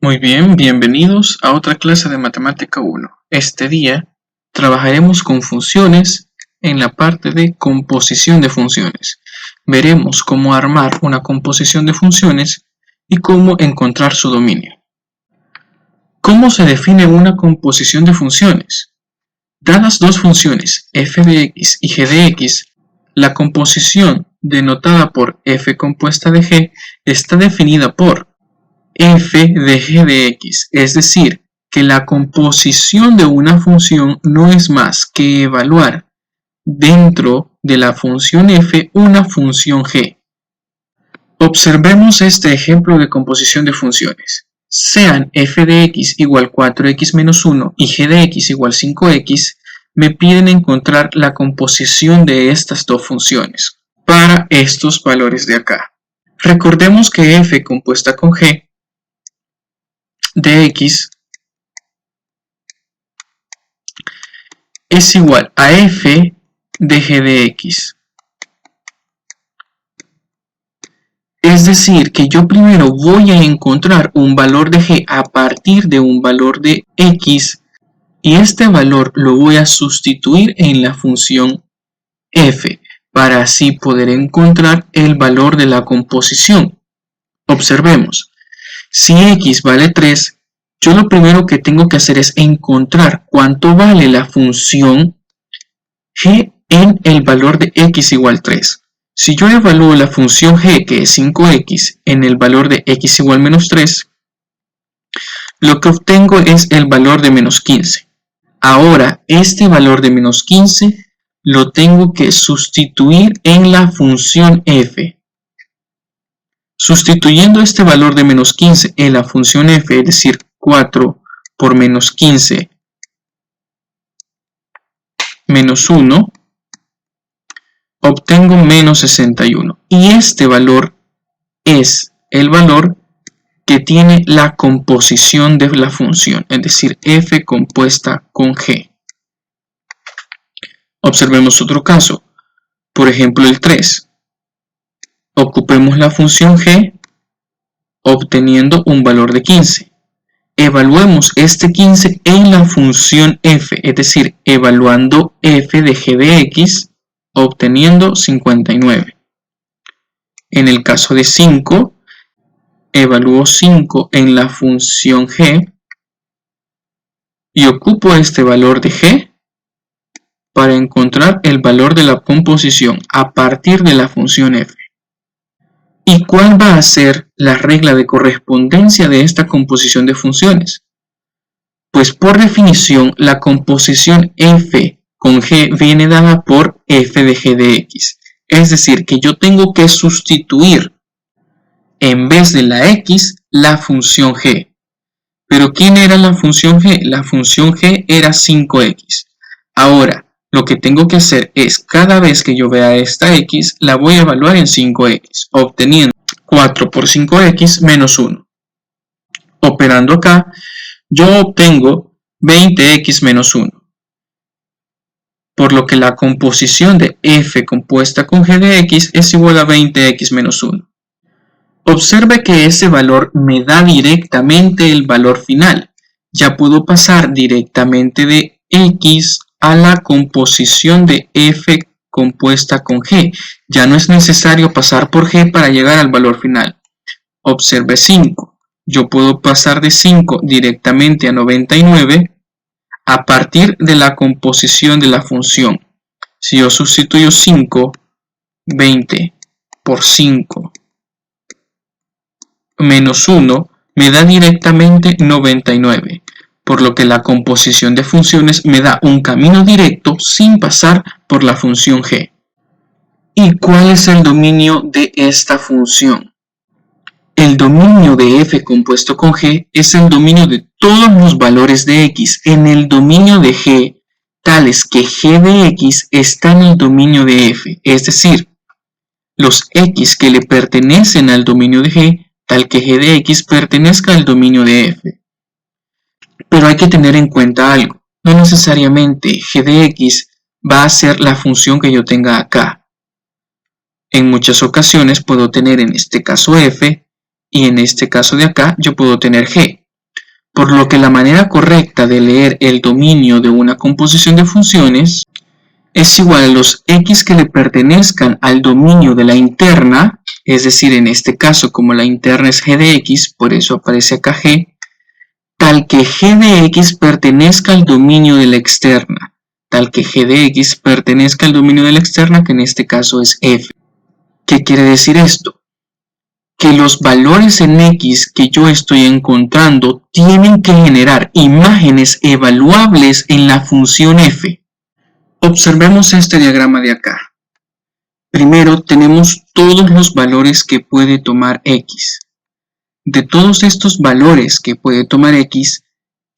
Muy bien, bienvenidos a otra clase de Matemática 1. Este día trabajaremos con funciones en la parte de composición de funciones. Veremos cómo armar una composición de funciones y cómo encontrar su dominio. ¿Cómo se define una composición de funciones? Dadas dos funciones f de x y g de x, la composición denotada por f compuesta de g está definida por f de g de x, es decir, que la composición de una función no es más que evaluar dentro de la función f una función g. Observemos este ejemplo de composición de funciones. Sean f de x igual 4x menos 1 y g de x igual 5x, me piden encontrar la composición de estas dos funciones para estos valores de acá. Recordemos que f compuesta con g de x es igual a f de g de x. Es decir, que yo primero voy a encontrar un valor de g a partir de un valor de x y este valor lo voy a sustituir en la función f para así poder encontrar el valor de la composición. Observemos, si x vale 3, yo lo primero que tengo que hacer es encontrar cuánto vale la función g en el valor de x igual 3. Si yo evalúo la función g, que es 5x, en el valor de x igual menos 3, lo que obtengo es el valor de menos 15. Ahora, este valor de menos 15 lo tengo que sustituir en la función f. Sustituyendo este valor de menos 15 en la función f, es decir, 4 por menos 15 menos 1, obtengo menos 61. Y este valor es el valor que tiene la composición de la función, es decir, f compuesta con g. Observemos otro caso, por ejemplo el 3. Ocupemos la función g obteniendo un valor de 15. Evaluemos este 15 en la función f, es decir, evaluando f de g de x, obteniendo 59. En el caso de 5, evalúo 5 en la función g y ocupo este valor de g para encontrar el valor de la composición a partir de la función f. ¿Y cuál va a ser la regla de correspondencia de esta composición de funciones? Pues por definición, la composición f con g viene dada por f de g de x. Es decir, que yo tengo que sustituir en vez de la x, la función g. ¿Pero quién era la función g? La función g era 5x. Ahora, lo que tengo que hacer es, cada vez que yo vea esta x, la voy a evaluar en 5x, obteniendo 4 por 5x menos 1. Operando acá, yo obtengo 20x menos 1. Por lo que la composición de f compuesta con g de x es igual a 20x menos 1. Observe que ese valor me da directamente el valor final. Ya puedo pasar directamente de x a la composición de f compuesta con g. Ya no es necesario pasar por g para llegar al valor final. Observe 5. Yo puedo pasar de 5 directamente a 99 a partir de la composición de la función. Si yo sustituyo 5, 20 por 5 menos 1 me da directamente 99, por lo que la composición de funciones me da un camino directo sin pasar por la función g. ¿Y cuál es el dominio de esta función? El dominio de f compuesto con g es el dominio de todos los valores de x en el dominio de g, tales que g de x está en el dominio de f, es decir, los x que le pertenecen al dominio de g, tal que g de x pertenezca al dominio de f. Pero hay que tener en cuenta algo. No necesariamente g de x va a ser la función que yo tenga acá. En muchas ocasiones puedo tener en este caso f y en este caso de acá yo puedo tener g. Por lo que la manera correcta de leer el dominio de una composición de funciones es igual a los x que le pertenezcan al dominio de la interna, es decir, en este caso como la interna es g de x, por eso aparece acá g, tal que g de x pertenezca al dominio de la externa, tal que g de x pertenezca al dominio de la externa, que en este caso es f. ¿Qué quiere decir esto? Que los valores en x que yo estoy encontrando tienen que generar imágenes evaluables en la función f. Observemos este diagrama de acá. Primero tenemos todos los valores que puede tomar x. De todos estos valores que puede tomar x,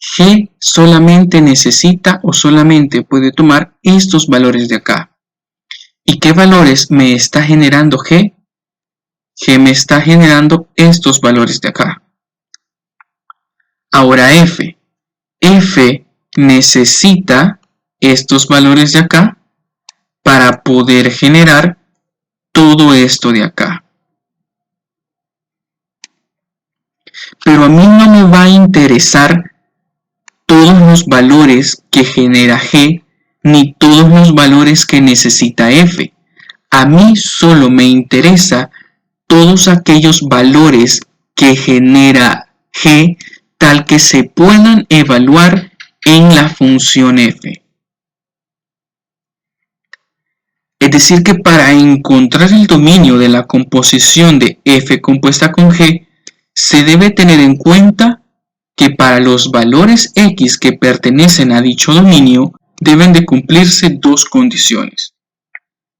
g solamente necesita o solamente puede tomar estos valores de acá. ¿Y qué valores me está generando g? G me está generando estos valores de acá. Ahora f. F necesita estos valores de acá para poder generar todo esto de acá. Pero a mí no me va a interesar todos los valores que genera g, ni todos los valores que necesita f. A mí solo me interesa todos aquellos valores que genera g, tal que se puedan evaluar en la función f. Es decir que para encontrar el dominio de la composición de f compuesta con g, se debe tener en cuenta que para los valores x que pertenecen a dicho dominio, deben de cumplirse dos condiciones.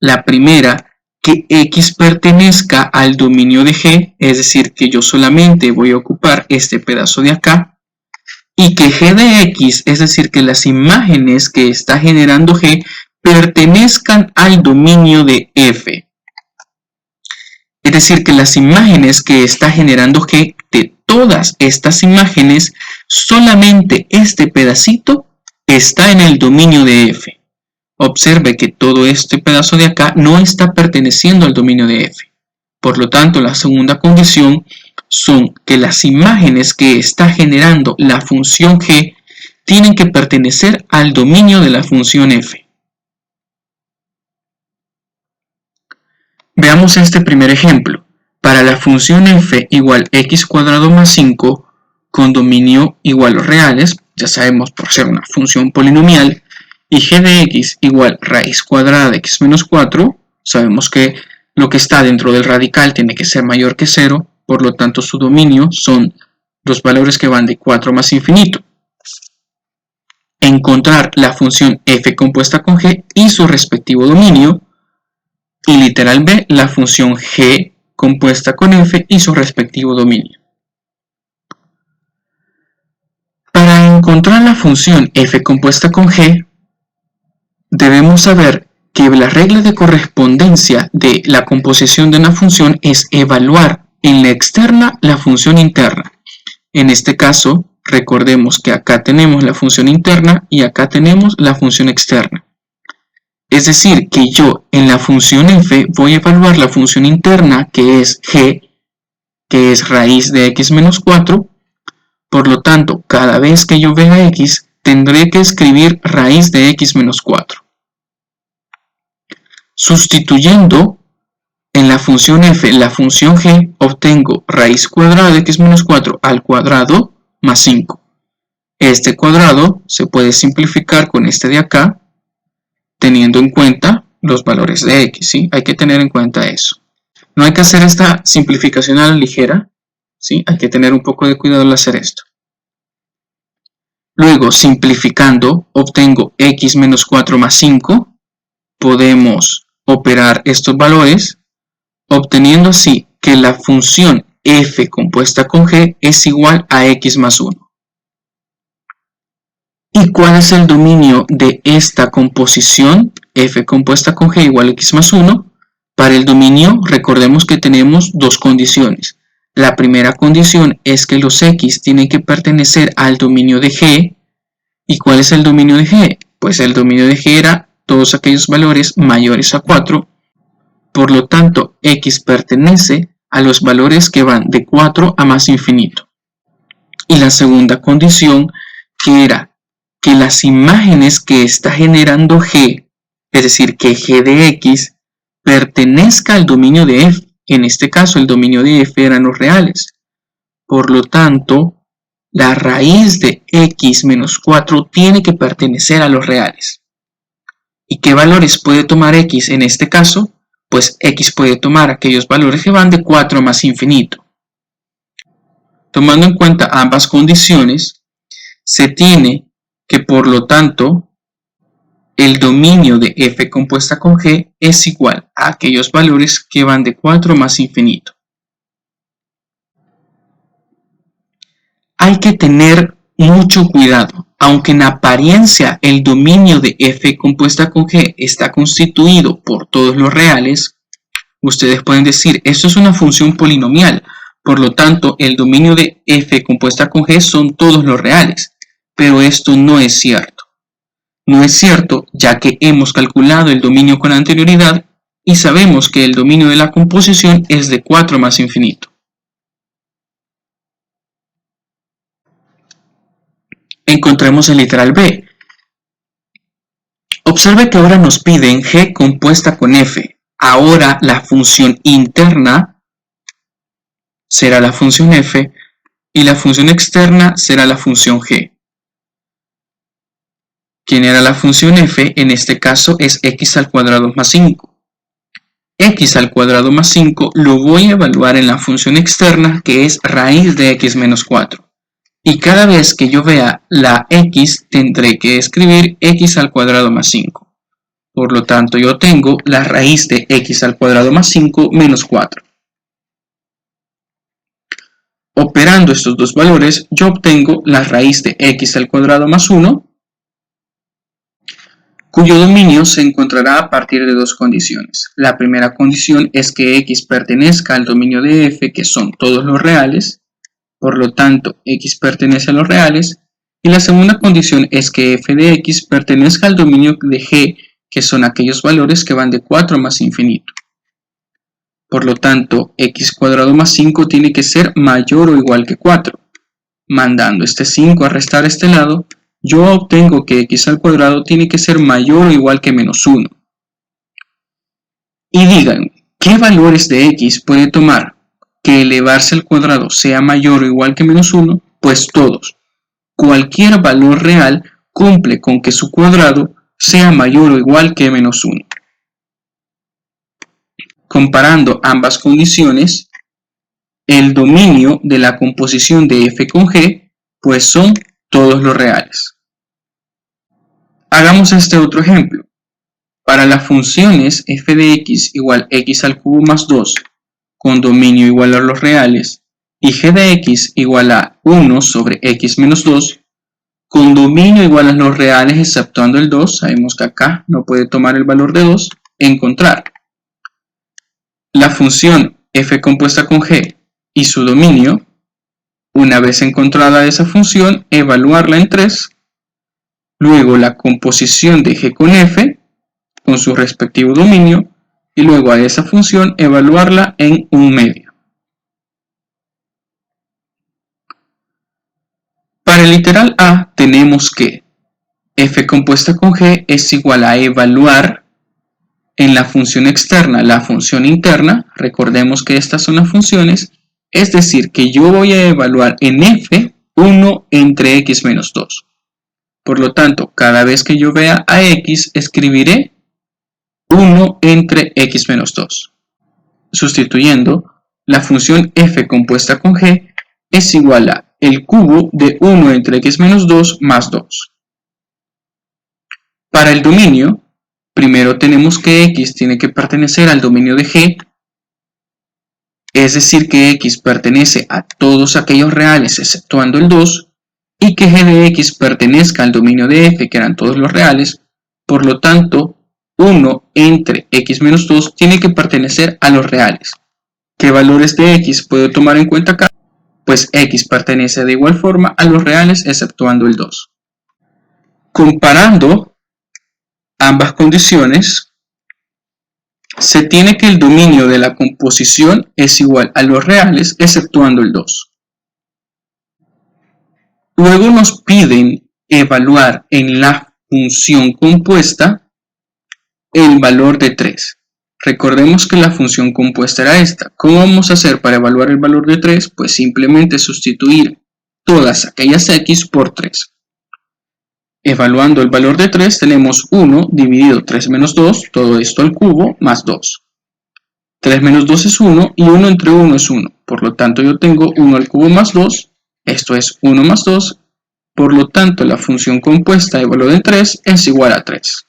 La primera, que x pertenezca al dominio de g, es decir, que yo solamente voy a ocupar este pedazo de acá, y que g de x, es decir, que las imágenes que está generando g, pertenezcan al dominio de f. Es decir, que las imágenes que está generando g, de todas estas imágenes, solamente este pedacito está en el dominio de f. Observe que todo este pedazo de acá no está perteneciendo al dominio de f. Por lo tanto, la segunda condición son que las imágenes que está generando la función g tienen que pertenecer al dominio de la función f. Veamos este primer ejemplo. Para la función f igual x cuadrado más 5 con dominio igual a reales, ya sabemos por ser una función polinomial, y g de x igual raíz cuadrada de x menos 4, sabemos que lo que está dentro del radical tiene que ser mayor que 0, por lo tanto su dominio son los valores que van de 4 más infinito. Encontrar la función f compuesta con g y su respectivo dominio, y literal b, la función g compuesta con f y su respectivo dominio. Para encontrar la función f compuesta con g, debemos saber que la regla de correspondencia de la composición de una función es evaluar en la externa la función interna. En este caso, recordemos que acá tenemos la función interna y acá tenemos la función externa. Es decir, que yo en la función f voy a evaluar la función interna, que es g, que es raíz de x menos 4. Por lo tanto, cada vez que yo vea x, tendré que escribir raíz de x menos 4. Sustituyendo en la función f la función g, obtengo raíz cuadrada de x menos 4 al cuadrado más 5. Este cuadrado se puede simplificar con este de acá, teniendo en cuenta los valores de x, ¿sí? Hay que tener en cuenta eso. No hay que hacer esta simplificación a la ligera, ¿sí? Hay que tener un poco de cuidado al hacer esto. Luego, simplificando, obtengo x menos 4 más 5. Podemos operar estos valores, obteniendo así que la función f compuesta con g es igual a x más 1. ¿Y cuál es el dominio de esta composición? F compuesta con g igual a x más 1. Para el dominio, recordemos que tenemos dos condiciones. La primera condición es que los x tienen que pertenecer al dominio de g. ¿Y cuál es el dominio de g? Pues el dominio de g era todos aquellos valores mayores a 4. Por lo tanto, x pertenece a los valores que van de 4 a más infinito. Y la segunda condición, que era que las imágenes que está generando G, es decir, que G de X, pertenezca al dominio de F. En este caso, el dominio de F eran los reales. Por lo tanto, la raíz de X menos 4 tiene que pertenecer a los reales. ¿Y qué valores puede tomar X en este caso? Pues X puede tomar aquellos valores que van de 4 más infinito. Tomando en cuenta ambas condiciones, se tiene que, por lo tanto, el dominio de F compuesta con G es igual a aquellos valores que van de 4 más infinito. Hay que tener mucho cuidado. Aunque en apariencia el dominio de F compuesta con G está constituido por todos los reales, ustedes pueden decir, esto es una función polinomial, por lo tanto el dominio de F compuesta con G son todos los reales, pero esto no es cierto. No es cierto, ya que hemos calculado el dominio con anterioridad y sabemos que el dominio de la composición es de 4 más infinito. Encontremos el literal B. Observe que ahora nos piden G compuesta con F. Ahora la función interna será la función F y la función externa será la función G. ¿Quién era la función F? En este caso es x al cuadrado más 5. X al cuadrado más 5 lo voy a evaluar en la función externa, que es raíz de x menos 4. Y cada vez que yo vea la x, tendré que escribir x al cuadrado más 5. Por lo tanto, yo tengo la raíz de x al cuadrado más 5 menos 4. Operando estos dos valores, yo obtengo la raíz de x al cuadrado más 1, cuyo dominio se encontrará a partir de dos condiciones. La primera condición es que x pertenezca al dominio de f, que son todos los reales. Por lo tanto, x pertenece a los reales. Y la segunda condición es que f de x pertenezca al dominio de g, que son aquellos valores que van de 4 más infinito. Por lo tanto, x cuadrado más 5 tiene que ser mayor o igual que 4. Mandando este 5 a restar este lado, yo obtengo que x al cuadrado tiene que ser mayor o igual que menos 1. Y digan, ¿qué valores de x puede tomar que elevarse al cuadrado sea mayor o igual que menos 1? Pues todos. Cualquier valor real cumple con que su cuadrado sea mayor o igual que menos 1. Comparando ambas condiciones, el dominio de la composición de f con g, pues son todos los reales. Hagamos este otro ejemplo. Para las funciones f de x igual x al cubo más 2, con dominio igual a los reales, y g de x igual a 1 sobre x menos 2, con dominio igual a los reales exceptuando el 2, sabemos que acá no puede tomar el valor de 2, encontrar la función f compuesta con g y su dominio. Una vez encontrada esa función, evaluarla en 3, luego la composición de g con f con su respectivo dominio, y luego a esa función evaluarla en 1/2. Para el literal A tenemos que f compuesta con g es igual a evaluar en la función externa la función interna. Recordemos que estas son las funciones, es decir, que yo voy a evaluar en f 1 entre x menos 2. Por lo tanto, cada vez que yo vea a x, escribiré 1 entre x menos 2. Sustituyendo, la función f compuesta con g es igual a el cubo de 1 entre x menos 2 más 2. Para el dominio, primero tenemos que x tiene que pertenecer al dominio de g, es decir, que x pertenece a todos aquellos reales exceptuando el 2, y que g de x pertenezca al dominio de f, que eran todos los reales. Por lo tanto, 1 entre x menos 2 tiene que pertenecer a los reales. ¿Qué valores de x puedo tomar en cuenta acá? Pues x pertenece de igual forma a los reales exceptuando el 2. Comparando ambas condiciones, se tiene que el dominio de la composición es igual a los reales exceptuando el 2. Luego nos piden evaluar en la función compuesta el valor de 3. Recordemos que la función compuesta era esta. ¿Cómo vamos a hacer para evaluar el valor de 3? Pues simplemente sustituir todas aquellas x por 3. Evaluando el valor de 3 tenemos 1 dividido 3 menos 2, todo esto al cubo, más 2. 3 menos 2 es 1 y 1 entre 1 es 1. Por lo tanto yo tengo 1 al cubo más 2, esto es 1 más 2. Por lo tanto la función compuesta de valor de 3 es igual a 3.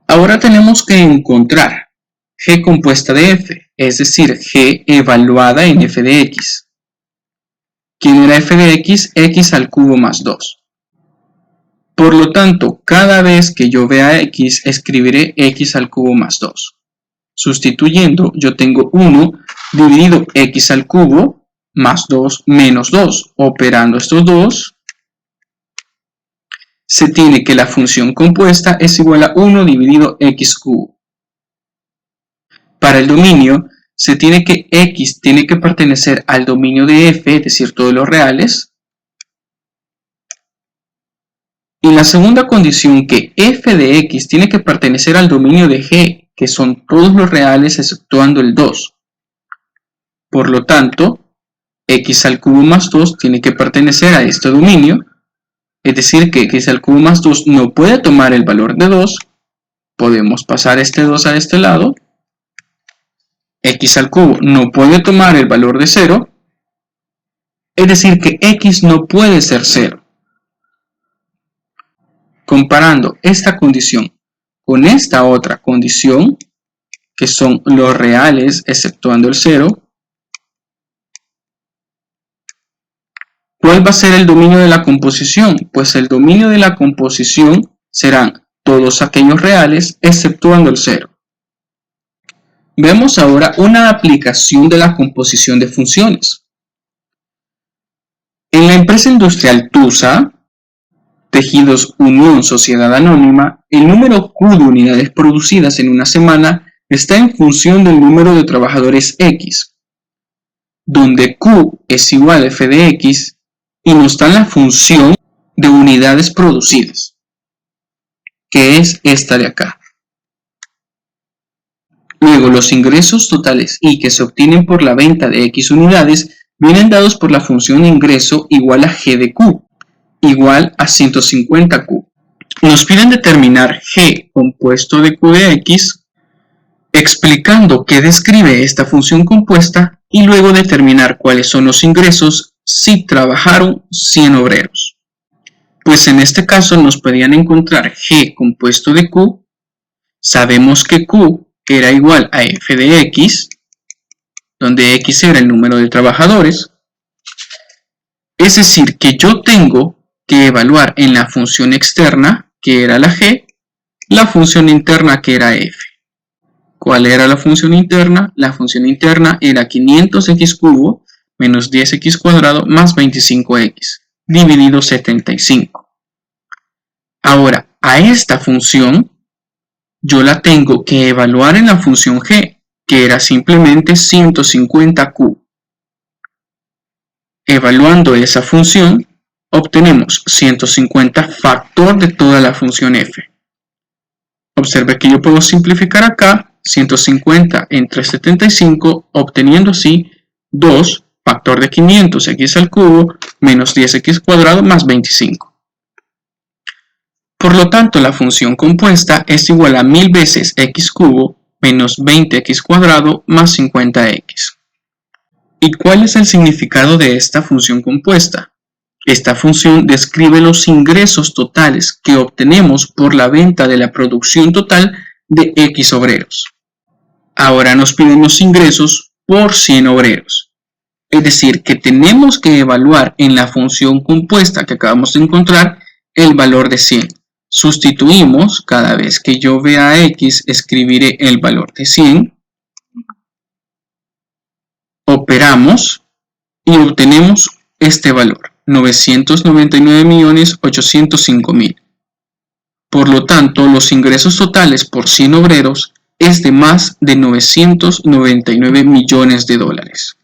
Ahora tenemos que encontrar g compuesta de f, es decir, g evaluada en f de x. ¿Quién era f de x? X al cubo más 2. Por lo tanto, cada vez que yo vea x, escribiré x al cubo más 2. Sustituyendo, yo tengo 1 dividido x al cubo más 2 menos 2. Operando estos dos, se tiene que la función compuesta es igual a 1 dividido x cubo. Para el dominio, se tiene que x tiene que pertenecer al dominio de f, es decir, todos los reales. Y la segunda condición, que f de x tiene que pertenecer al dominio de g, que son todos los reales exceptuando el 2. Por lo tanto, x al cubo más 2 tiene que pertenecer a este dominio. Es decir, que x al cubo más 2 no puede tomar el valor de 2. Podemos pasar este 2 a este lado. X al cubo no puede tomar el valor de 0. Es decir, que x no puede ser 0. Comparando esta condición con esta otra condición, que son los reales exceptuando el 0, ¿cuál va a ser el dominio de la composición? Pues el dominio de la composición serán todos aquellos reales exceptuando el 0. Vemos ahora una aplicación de la composición de funciones. En la empresa industrial TUSA, Tejidos Unión Sociedad Anónima, el número Q de unidades producidas en una semana está en función del número de trabajadores X, donde Q es igual a f de x y nos da la función de unidades producidas, que es esta de acá. Luego, los ingresos totales Y que se obtienen por la venta de X unidades vienen dados por la función ingreso igual a G de Q, igual a 150Q. Nos piden determinar G compuesto de Q de X, explicando qué describe esta función compuesta y luego determinar cuáles son los ingresos si trabajaron 100 obreros. Pues en este caso nos podían encontrar G compuesto de Q. Sabemos que Q era igual a f de x, donde x era el número de trabajadores. Es decir, que yo tengo que evaluar en la función externa, que era la g, la función interna, que era f. ¿Cuál era la función interna? La función interna era 500x cubo menos 10x cuadrado más 25x, dividido 75. Ahora, a esta función yo la tengo que evaluar en la función g, que era simplemente 150q. Evaluando esa función, obtenemos 150 factor de toda la función f. Observe que yo puedo simplificar acá 150 entre 75, obteniendo así 2 factor de 500x al cubo menos 10x cuadrado más 25. Por lo tanto, la función compuesta es igual a 1000 veces x cubo menos 20x cuadrado más 50x. ¿Y cuál es el significado de esta función compuesta? Esta función describe los ingresos totales que obtenemos por la venta de la producción total de x obreros. Ahora nos piden los ingresos por 100 obreros. Es decir, que tenemos que evaluar en la función compuesta que acabamos de encontrar el valor de 100. Sustituimos, cada vez que yo vea x, escribiré el valor de 100. Operamos y obtenemos este valor, 999.805.000. Por lo tanto, los ingresos totales por 100 obreros es de más de 999 millones de dólares.